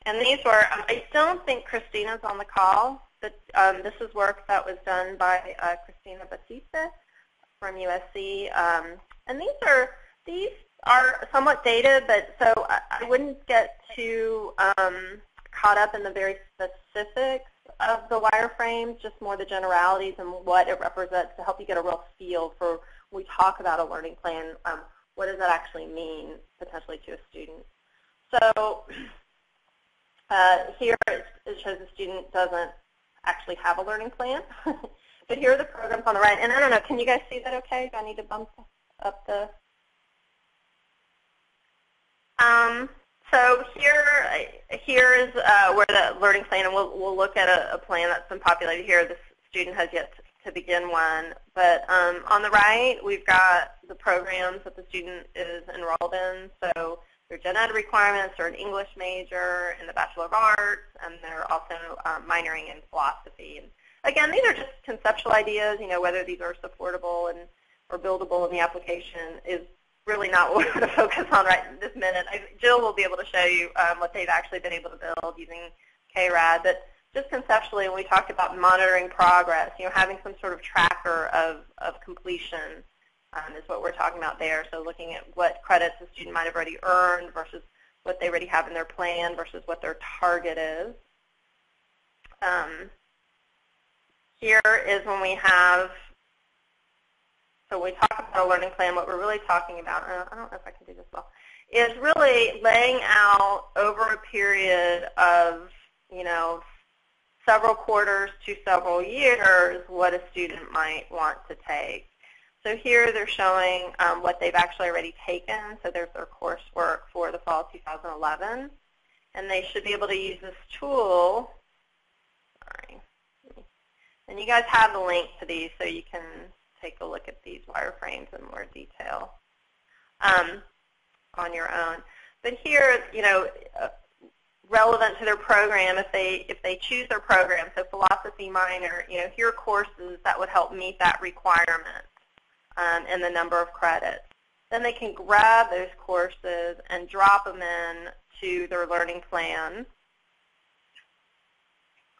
And these were, I don't think Christina's on the call, but this is work that was done by Christina Batista from USC. And these are somewhat dated, but so I wouldn't get too caught up in the very specifics of the wireframes, just more the generalities and what it represents to help you get a real feel for when we talk about a learning plan, what does that actually mean potentially to a student. So here it shows the student doesn't actually have a learning plan. But here are the programs on the right. And I don't know, can you guys see that okay? Do I need to bump up the... So here is where the learning plan, and we'll look at a plan that's been populated here. This student has yet to begin one. But on the right, we've got the programs that the student is enrolled in. So their gen ed requirements are an English major in the Bachelor of Arts, and they're also minoring in philosophy. And again, these are just conceptual ideas. You know, whether these are supportable or buildable in the application is really not what we're going to focus on right this minute. Jill will be able to show you what they've actually been able to build using KRAD. But just conceptually, when we talked about monitoring progress, you know, having some sort of tracker of completion is what we're talking about there. So looking at what credits the student might have already earned versus what they already have in their plan versus what their target is. Here is when we have, so when we talk about a learning plan, what we're really talking about, I don't know if I can do this well, is really laying out over a period of, you know, several quarters to several years what a student might want to take. So here they're showing what they've actually already taken. So there's their coursework for the fall 2011. And they should be able to use this tool. Sorry. And you guys have the link to these so you can take a look at these wireframes in more detail on your own. But here, you know, relevant to their program, if they choose their program, so philosophy minor, you know, here are courses that would help meet that requirement and the number of credits. Then they can grab those courses and drop them in to their learning plan.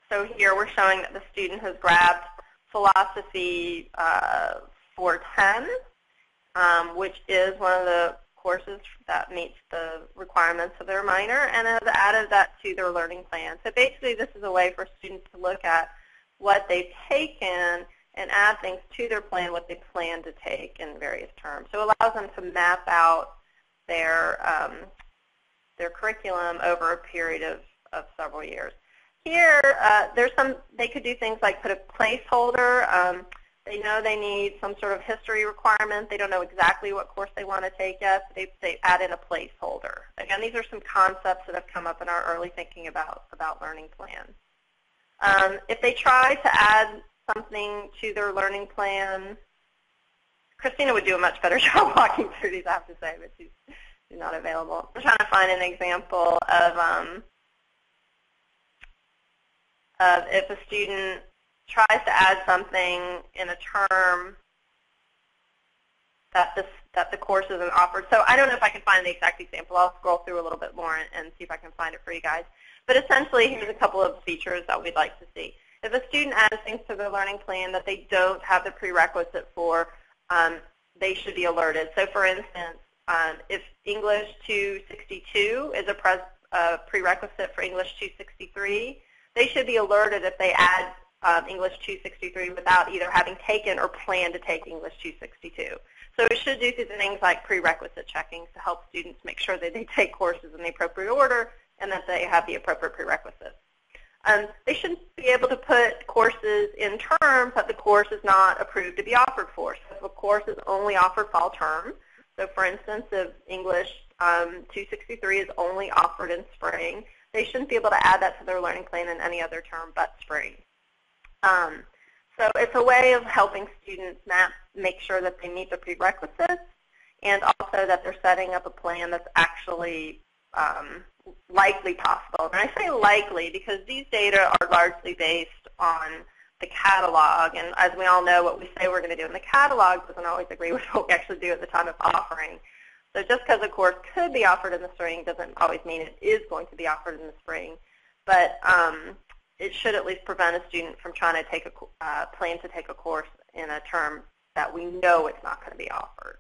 So here we're showing that the student has grabbed philosophy 410, which is one of the courses that meets the requirements of their minor, and has added that to their learning plan. So basically this is a way for students to look at what they've taken and add things to their plan, what they plan to take in various terms. So it allows them to map out their curriculum over a period of several years. Here, they could do things like put a placeholder. They know they need some sort of history requirement. They don't know exactly what course they want to take yet, but they add in a placeholder. Again, these are some concepts that have come up in our early thinking about learning plans. If they try to add something to their learning plan, Christina would do a much better job walking through these, I have to say, but she's not available. I'm trying to find an example of if a student tries to add something in a term that the course isn't offered. So I don't know if I can find the exact example. I'll scroll through a little bit more and see if I can find it for you guys. But essentially, here's a couple of features that we'd like to see. If a student adds things to their learning plan that they don't have the prerequisite for, they should be alerted. So for instance, if English 262 is a prerequisite for English 263, they should be alerted if they add English 263 without either having taken or planned to take English 262. So it should do things like prerequisite checking to help students make sure that they take courses in the appropriate order and that they have the appropriate prerequisites. They shouldn't be able to put courses in terms that the course is not approved to be offered for. So if a course is only offered fall term, so for instance, if English 263 is only offered in spring, they shouldn't be able to add that to their learning plan in any other term but spring. So it's a way of helping students make sure that they meet the prerequisites and also that they're setting up a plan that's actually likely possible. And I say likely because these data are largely based on the catalog. And as we all know, what we say we're going to do in the catalog doesn't always agree with what we actually do at the time of offering. So just because a course could be offered in the spring doesn't always mean it is going to be offered in the spring. But it should at least prevent a student from trying to take plan to take a course in a term that we know it's not going to be offered.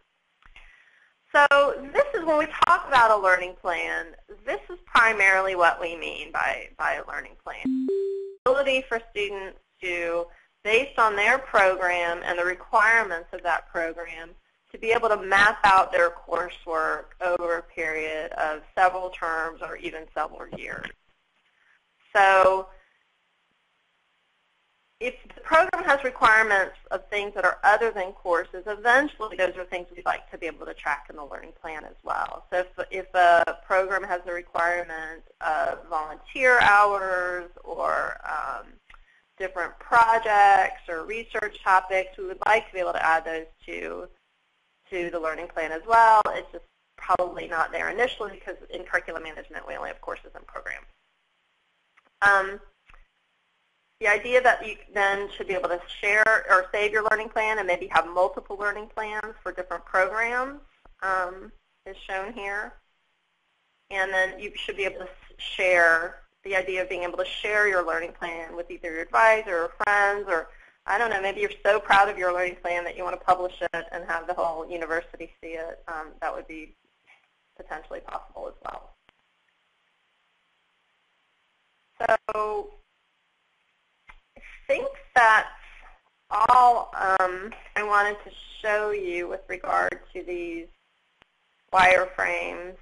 So this is when we talk about a learning plan, this is primarily what we mean by a learning plan. The ability for students to, based on their program and the requirements of that program, to be able to map out their coursework over a period of several terms or even several years. So if the program has requirements of things that are other than courses, eventually those are things we'd like to be able to track in the learning plan as well. So if a program has a requirement of volunteer hours or different projects or research topics, we would like to be able to add those to the learning plan as well. It's just probably not there initially because in curriculum management we only have courses and programs. The idea that you then should be able to share or save your learning plan and maybe have multiple learning plans for different programs is shown here. And then you should be able to share, the idea of being able to share your learning plan with either your advisor or friends, or I don't know, maybe you're so proud of your learning plan that you want to publish it and have the whole university see it. That would be potentially possible as well. So I think that's all I wanted to show you with regard to these wireframes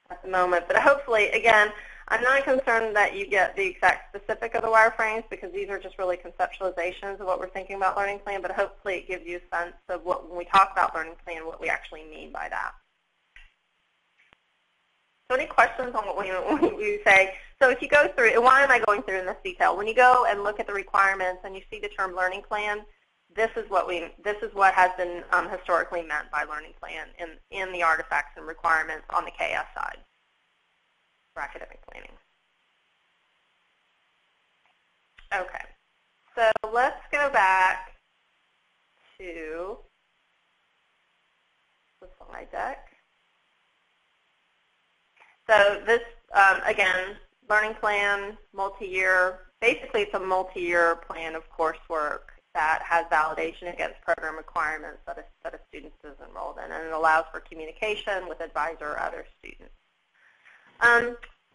at the moment. But hopefully, again, I'm not concerned that you get the exact specific of the wireframes because these are just really conceptualizations of what we're thinking about learning plan, but hopefully it gives you a sense of what, when we talk about learning plan, what we actually mean by that. So any questions on what we say? So if you go through, and why am I going through in this detail? When you go and look at the requirements and you see the term learning plan, this is what has been historically meant by learning plan in the artifacts and requirements on the KS side for academic planning. Okay, so let's go back to the slide deck. So this, again, learning plan, multi-year, basically it's a multi-year plan of coursework that has validation against program requirements that a student is enrolled in, and it allows for communication with advisor or other students.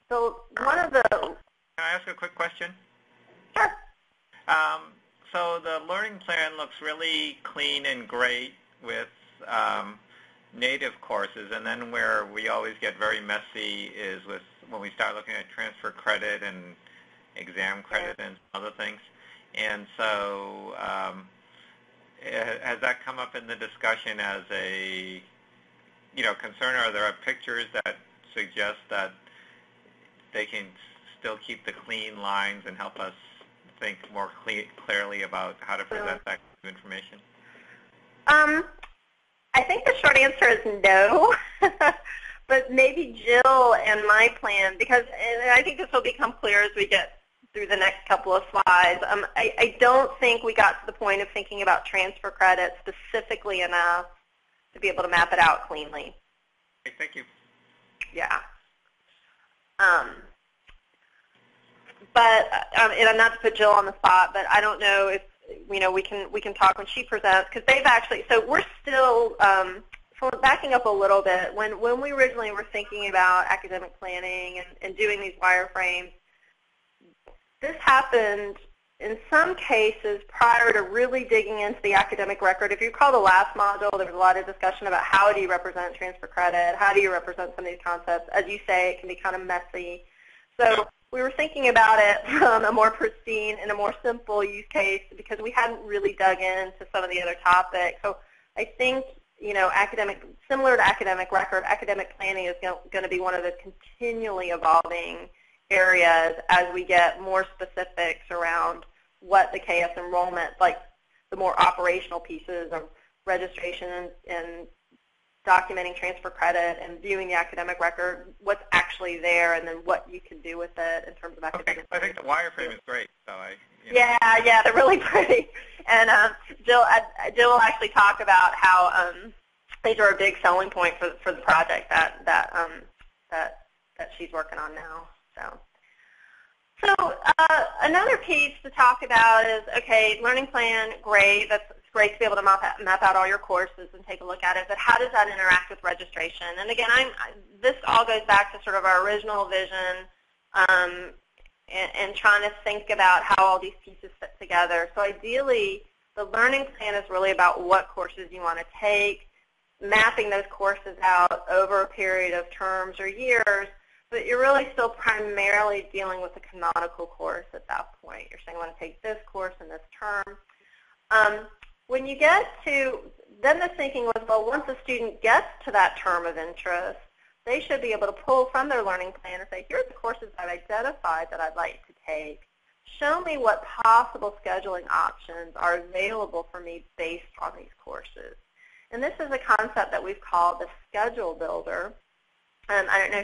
So one of the... Can I ask a quick question? Sure. So the learning plan looks really clean and great with native courses, and then where we always get very messy is with when we start looking at transfer credit and exam credit and other things. And so has that come up in the discussion as a concern? Are there pictures that suggest that they can still keep the clean lines and help us think more clearly about how to present that kind of information? I think the short answer is no, but maybe Jill and MyPlan, because and I think this will become clear as we get through the next couple of slides. I don't think we got to the point of thinking about transfer credit specifically enough to be able to map it out cleanly. Okay, thank you. Yeah. But and I'm not to put Jill on the spot, but I don't know if we can talk when she presents, because they've actually, so we're still so backing up a little bit. When we originally were thinking about academic planning and doing these wireframes, this happened in some cases prior to really digging into the academic record. If you recall the last module, there was a lot of discussion about how do you represent transfer credit, how do you represent some of these concepts. As you say, it can be kind of messy. So we were thinking about it from a more pristine and a more simple use case because we hadn't really dug into some of the other topics. So I think, similar to academic record, academic planning is going to be one of the continually evolving areas as we get more specifics around what the KS enrollment, like the more operational pieces of registration and documenting transfer credit and viewing the academic record, what's actually there, and then what you can do with it in terms of academic. Okay, I think the wireframe is great. So Yeah, they're really pretty. And Jill will actually talk about how these are a big selling point for the project that she's working on now. So another piece to talk about is, okay, learning plan, great. That's great to be able to map out all your courses and take a look at it, but how does that interact with registration? And again, this all goes back to sort of our original vision and trying to think about how all these pieces fit together. So ideally, the learning plan is really about what courses you want to take, mapping those courses out over a period of terms or years, but you're really still primarily dealing with the canonical course at that point. You're saying I want to take this course in this term. When you get to, then the thinking was, well, once a student gets to that term of interest, they should be able to pull from their learning plan and say, here are the courses I've identified that I'd like to take. Show me what possible scheduling options are available for me based on these courses. And this is a concept that we've called the schedule builder. I don't know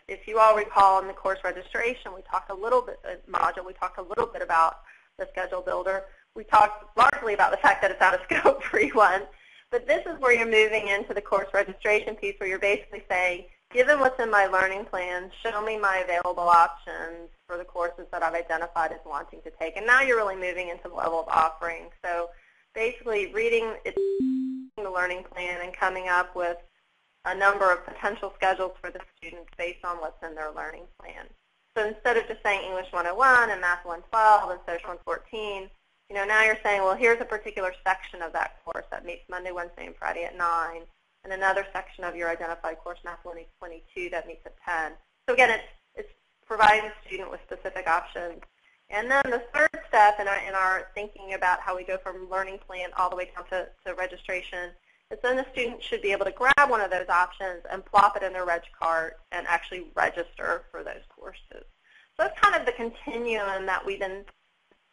if you all recall in the course registration, we talked a little bit, module, we talked a little bit about the schedule builder. We talked largely about the fact that it's out of scope for E1, but this is where you're moving into the course registration piece where you're basically saying, given what's in my learning plan, show me my available options for the courses that I've identified as wanting to take. And now you're really moving into the level of offering. So basically reading the learning plan and coming up with a number of potential schedules for the students based on what's in their learning plan. So instead of just saying English 101 and Math 112 and Social 114, now you're saying, well, here's a particular section of that course that meets Monday, Wednesday, and Friday at 9, and another section of your identified course, Math 122, that meets at 10. So again, it's providing the student with specific options. And then the third step in our thinking about how we go from learning plan all the way down to registration is then the student should be able to grab one of those options and plop it in their reg cart and actually register for those courses. So that's kind of the continuum that we've been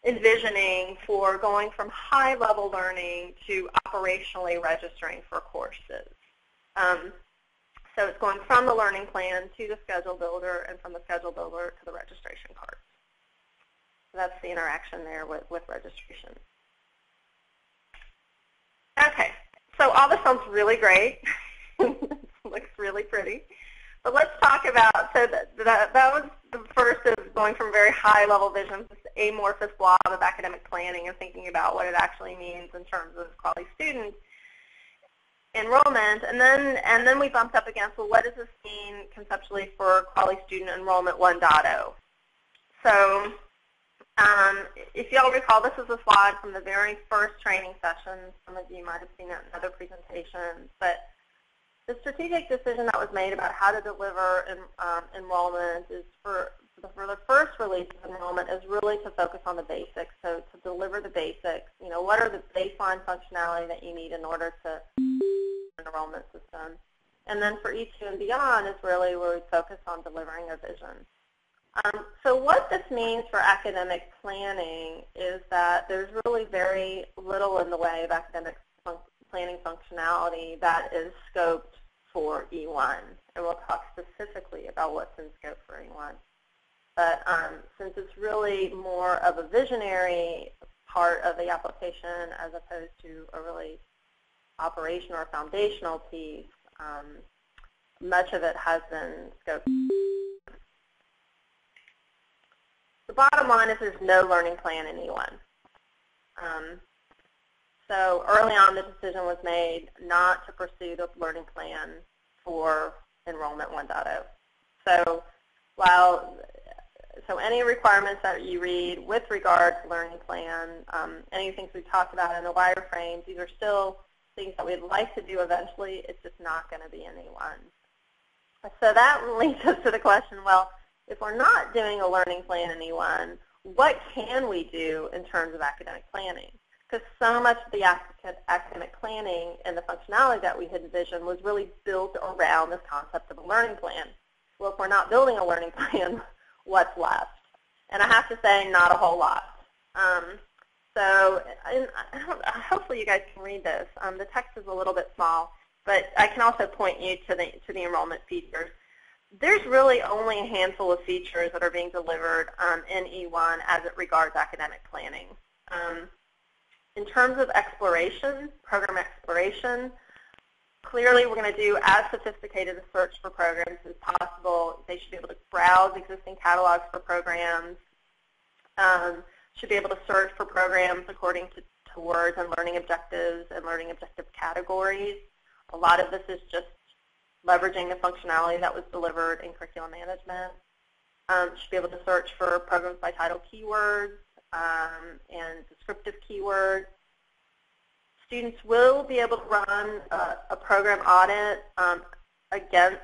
envisioning for going from high-level learning to operationally registering for courses. So it's going from the learning plan to the schedule builder and from the schedule builder to the registration cart. So that's the interaction there with registration. Okay, so all this sounds really great. Looks really pretty. But let's talk about, so that was the first of going from very high-level vision to this amorphous blob of academic planning and thinking about what it actually means in terms of quality student enrollment. And then we bumped up against, well, what does this mean conceptually for quality student enrollment 1.0? So if you all recall, this is a slide from the very first training session. Some of you might have seen it in other presentations. But the strategic decision that was made about how to deliver enrollment is for the first release of enrollment is really to focus on the basics. So to deliver the basics, what are the baseline functionality that you need in order to an enrollment system. And then for E2 and beyond is really where we focus on delivering a vision. So what this means for academic planning is that there's really very little in the way of academic planning functionality that is scoped for E1. And we'll talk specifically about what's in scope for E1. But since it's really more of a visionary part of the application as opposed to a really operational or foundational piece, much of it has been scoped. The bottom line is there's no learning plan in E1. So early on, the decision was made not to pursue the learning plan for Enrollment 1.0. So any requirements that you read with regard to learning plan, any things we talked about in the wireframes, these are still things that we'd like to do eventually. It's just not going to be in E1. So that leads us to the question, well, if we're not doing a learning plan in E1, what can we do in terms of academic planning? Because so much of the academic planning and the functionality that we had envisioned was really built around this concept of a learning plan. Well, if we're not building a learning plan, what's left? And I have to say, not a whole lot. Hopefully you guys can read this. The text is a little bit small, but I can also point you to the enrollment features. There's really only a handful of features that are being delivered in E1 as it regards academic planning. In terms of exploration, program exploration, Clearly, we're going to do as sophisticated a search for programs as possible. They should be able to browse existing catalogs for programs, should be able to search for programs according to words and learning objectives and learning objective categories. A lot of this is just leveraging the functionality that was delivered in curriculum management. Should be able to search for programs by title keywords and descriptive keywords. Students will be able to run a program audit against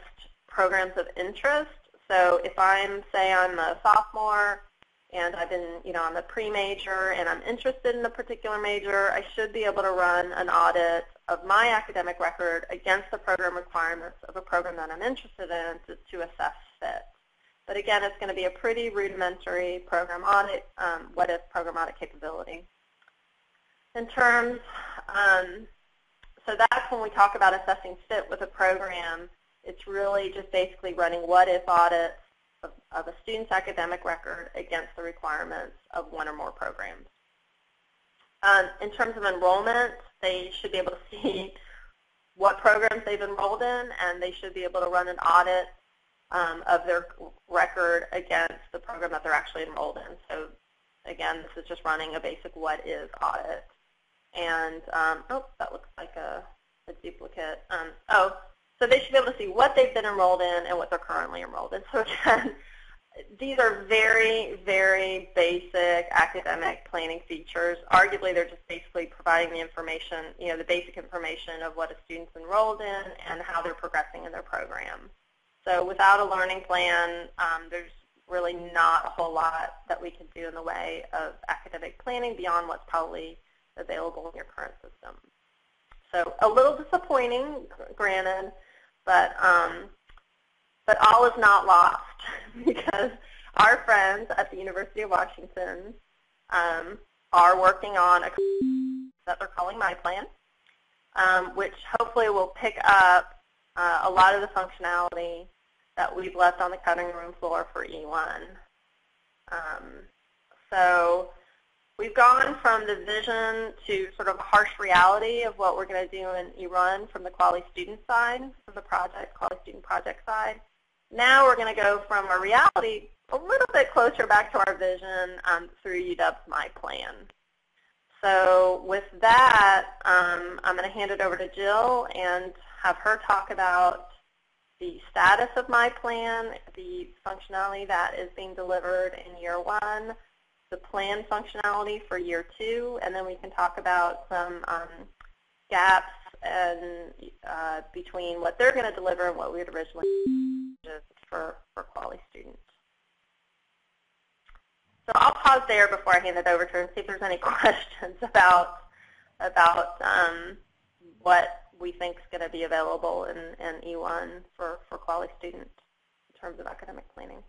programs of interest. So if say I'm a sophomore and I've been, I'm a pre-major and I'm interested in a particular major, I should be able to run an audit of my academic record against the program requirements of a program that I'm interested in to assess fit. But again, it's going to be a pretty rudimentary program audit, what-if program audit capability. In terms, so that's when we talk about assessing fit with a program. It's really just basically running what-if audits of a student's academic record against the requirements of one or more programs. In terms of enrollment, they should be able to see what programs they've enrolled in, and they should be able to run an audit of their record against the program that they're actually enrolled in. So again, this is just running a basic what is audit. And, oh, that looks like a duplicate. So they should be able to see what they've been enrolled in and what they're currently enrolled in. So again, these are very, very basic academic planning features. Arguably, they're just basically providing the information, the basic information of what a student's enrolled in and how they're progressing in their program. So without a learning plan, there's really not a whole lot that we can do in the way of academic planning beyond what's probably available in your current system. So a little disappointing, granted, but all is not lost because our friends at the University of Washington are working on a that they're calling MyPlan, which hopefully will pick up a lot of the functionality that we've left on the cutting room floor for E1. So we've gone from the vision to sort of a harsh reality of what we're going to do in E1 from the Kuali student side, from the Kuali student project side. Now we're going to go from a reality a little bit closer back to our vision through UW's MyPlan. So with that, I'm going to hand it over to Jill and have her talk about the status of MyPlan, the functionality that is being delivered in year 1, the plan functionality for year 2, and then we can talk about some gaps and between what they're going to deliver and what we had originally for Kuali students. So I'll pause there before I hand it over to her and see if there's any questions about what we think is going to be available in E1 for Kuali students in terms of academic planning.